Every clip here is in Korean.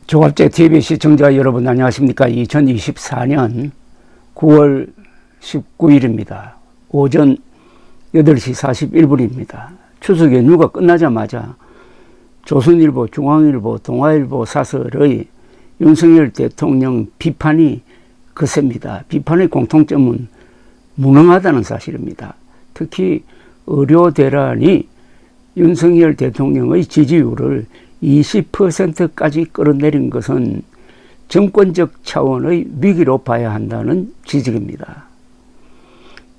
조갑제 TV 시청자 여러분 안녕하십니까. 2024년 9월 19일입니다. 오전 8시 41분입니다. 추석 연휴가 끝나자마자 조선일보, 중앙일보, 동아일보 사설의 윤석열 대통령 비판이 거셉니다. 비판의 공통점은 무능하다는 사실입니다. 특히 의료 대란이 윤석열 대통령의 지지율을 20%까지 끌어내린 것은 정권적 차원의 위기로 봐야 한다는 지적입니다.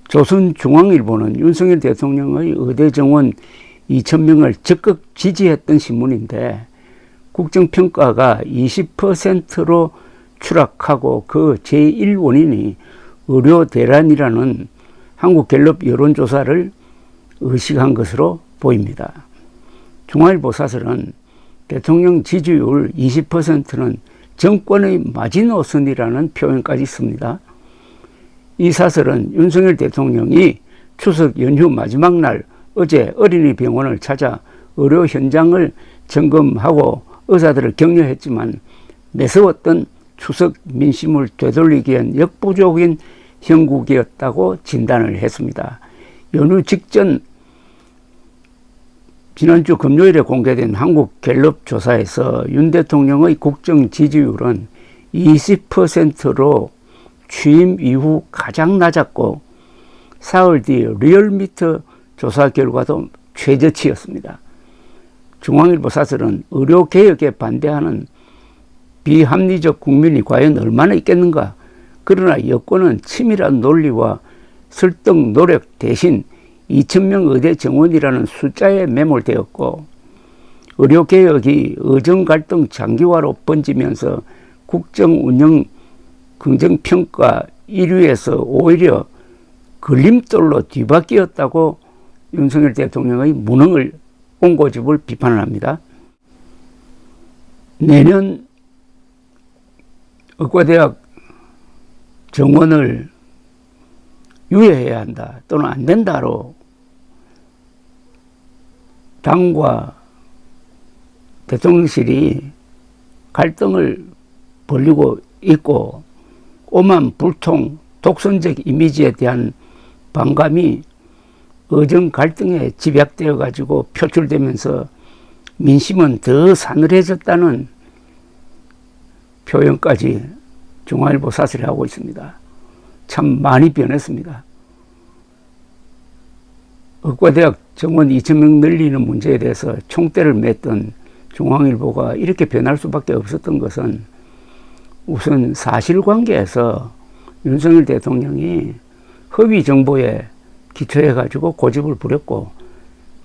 조선중앙일보는 윤석열 대통령의 의대 정원 2,000명을 적극 지지했던 신문인데 국정평가가 20%로 추락하고 그 제1원인이 의료 대란이라는 한국갤럽 여론조사를 의식한 것으로 보입니다. 중앙일보 사설은 대통령 지지율 20%는 정권의 마지노선이라는 표현까지 씁니다. 이 사설은 윤석열 대통령이 추석 연휴 마지막 날 어제 어린이 병원을 찾아 의료 현장을 점검하고 의사들을 격려했지만 매서웠던 추석 민심을 되돌리기 위한 역부족인 형국이었다고 진단을 했습니다. 연휴 직전 지난주 금요일에 공개된 한국갤럽 조사에서 윤 대통령의 국정 지지율은 20%로 취임 이후 가장 낮았고 사흘 뒤 리얼미터 조사 결과도 최저치였습니다. 중앙일보 사설은 의료개혁에 반대하는 비합리적 국민이 과연 얼마나 있겠는가. 그러나 여권은 치밀한 논리와 설득 노력 대신 2,000명 의대 정원이라는 숫자에 매몰되었고 의료개혁이 의정갈등 장기화로 번지면서 국정운영 긍정평가 1위에서 오히려 걸림돌로 뒤바뀌었다고 윤석열 대통령의 무능을 옹고집을 비판을 합니다. 내년 의과대학 정원을 유예해야 한다 또는 안 된다로 당과 대통령실이 갈등을 벌이고 있고 오만 불통 독선적 이미지에 대한 반감이 의정 갈등에 집약되어 가지고 표출되면서 민심은 더 사늘해졌다는 표현까지 중앙일보 사설이 하고 있습니다. 참 많이 변했습니다. 의과대학 정원 2,000명 늘리는 문제에 대해서 총대를 맸던 중앙일보가 이렇게 변할 수밖에 없었던 것은 우선 사실관계에서 윤석열 대통령이 허위 정보에 기초해 가지고 고집을 부렸고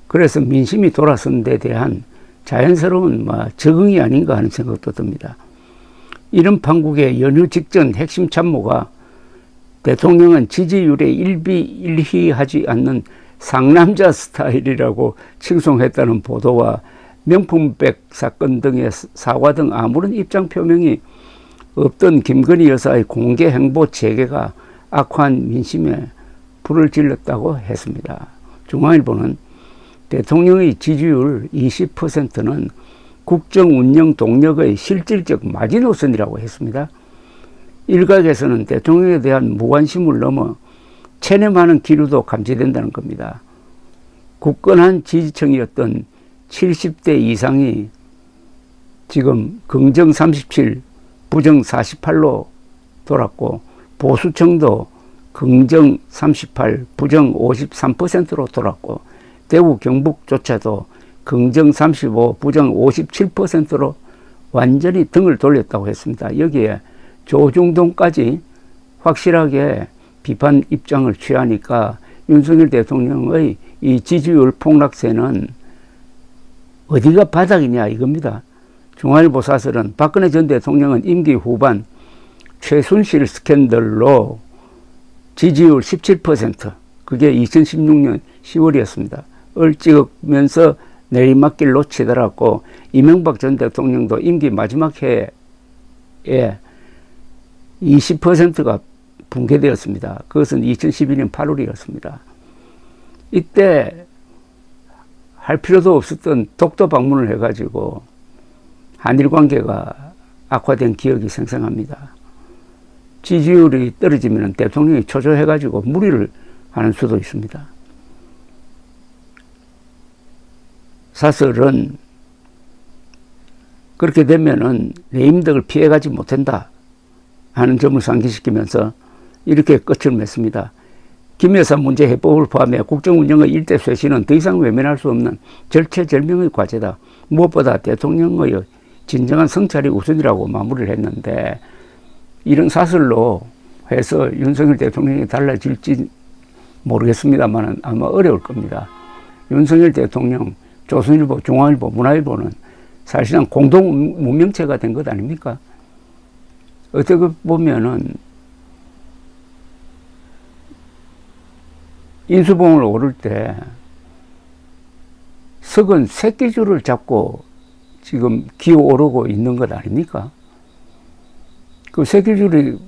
그래서 민심이 돌아선 데 대한 자연스러운 적응이 아닌가 하는 생각도 듭니다. 이런 판국의 연휴 직전 핵심 참모가 대통령은 지지율에 일비일희하지 않는 상남자 스타일이라고 칭송했다는 보도와 명품백 사건 등의 사과 등 아무런 입장 표명이 없던 김건희 여사의 공개 행보 재개가 악화한 민심에 불을 질렀다고 했습니다. 중앙일보는 대통령의 지지율 20%는 국정운영 동력의 실질적 마지노선이라고 했습니다. 일각에서는 대통령에 대한 무관심을 넘어 체념하는 기류도 감지된다는 겁니다. 굳건한 지지층이었던 70대 이상이 지금 긍정 37, 부정 48로 돌았고 보수층도 긍정 38, 부정 53%로 돌았고 대구 경북조차도 긍정 35, 부정 57%로 완전히 등을 돌렸다고 했습니다. 여기에 조중동까지 확실하게 비판 입장을 취하니까 윤석열 대통령의 이 지지율 폭락세는 어디가 바닥이냐 이겁니다. 중앙일보 사설은 박근혜 전 대통령은 임기 후반 최순실 스캔들로 지지율 17%, 그게 2016년 10월이었습니다. 을 찍으면서 내리막길로 치달았고 이명박 전 대통령도 임기 마지막 해에 20%가 붕괴되었습니다. 그것은 2012년 8월이었습니다. 이때 할 필요도 없었던 독도 방문을 해가지고 한일 관계가 악화된 기억이 생생합니다. 지지율이 떨어지면 대통령이 초조해가지고 무리를 하는 수도 있습니다. 사설은 그렇게 되면은 내임덕을 피해가지 못한다 하는 점을 상기시키면서 이렇게 끝을 맺습니다. 김여사 문제 해법을 포함해 국정운영의 일대 쇄신은 더 이상 외면할 수 없는 절체절명의 과제다. 무엇보다 대통령의 진정한 성찰이 우선이라고 마무리를 했는데, 이런 사설로 해서 윤석열 대통령이 달라질지 모르겠습니다만 아마 어려울 겁니다. 윤석열 대통령, 조선일보, 중앙일보, 문화일보는 사실상 공동 문명체가 된 것 아닙니까? 어떻게 보면은 인수봉을 오를 때 석은 새끼줄을 잡고 지금 기어오르고 있는 것 아닙니까? 그 새끼줄이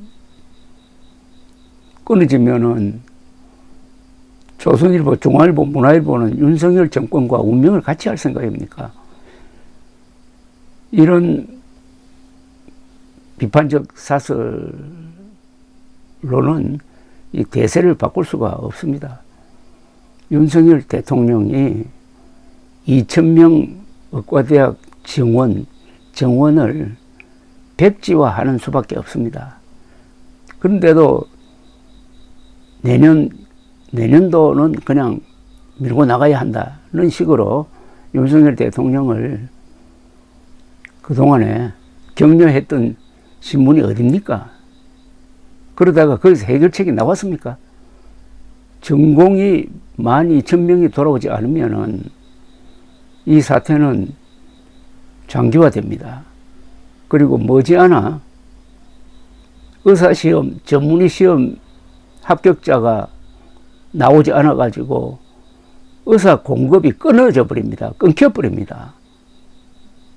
끊어지면은 조선일보, 중앙일보, 문화일보는 윤석열 정권과 운명을 같이 할 생각입니까? 이런 비판적 사설로는 이 대세를 바꿀 수가 없습니다. 윤석열 대통령이 2,000명 의과대학 정원을 백지화하는 수밖에 없습니다. 그런데도 내년도는 그냥 밀고 나가야 한다는 식으로 윤석열 대통령을 그동안에 격려했던 신문이 어딥니까? 그러다가 거기서 해결책이 나왔습니까? 전공이 12,000명이 돌아오지 않으면은 이 사태는 장기화됩니다. 그리고 머지않아 의사시험, 전문의시험 합격자가 나오지 않아가지고 의사 공급이 끊어져 버립니다. 끊겨버립니다.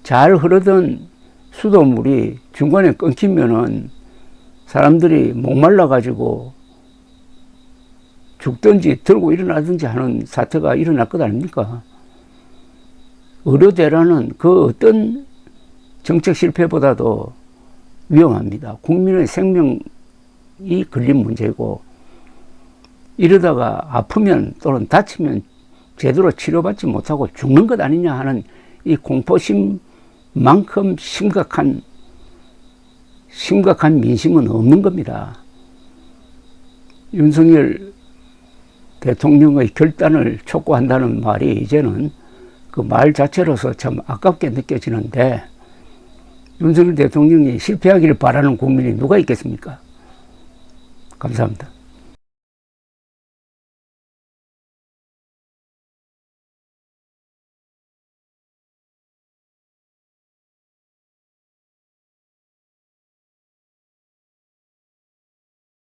잘 흐르던 수돗물이 중간에 끊기면은 사람들이 목말라가지고 죽든지 들고 일어나든지 하는 사태가 일어날 것 아닙니까? 의료대란은 그 어떤 정책 실패보다도 위험합니다. 국민의 생명이 걸린 문제고, 이러다가 아프면 또는 다치면 제대로 치료받지 못하고 죽는 것 아니냐 하는 이 공포심만큼 심각한 민심은 없는 겁니다. 윤석열 대통령의 결단을 촉구한다는 말이 이제는 그 말 자체로서 참 아깝게 느껴지는데, 윤석열 대통령이 실패하기를 바라는 국민이 누가 있겠습니까? 감사합니다.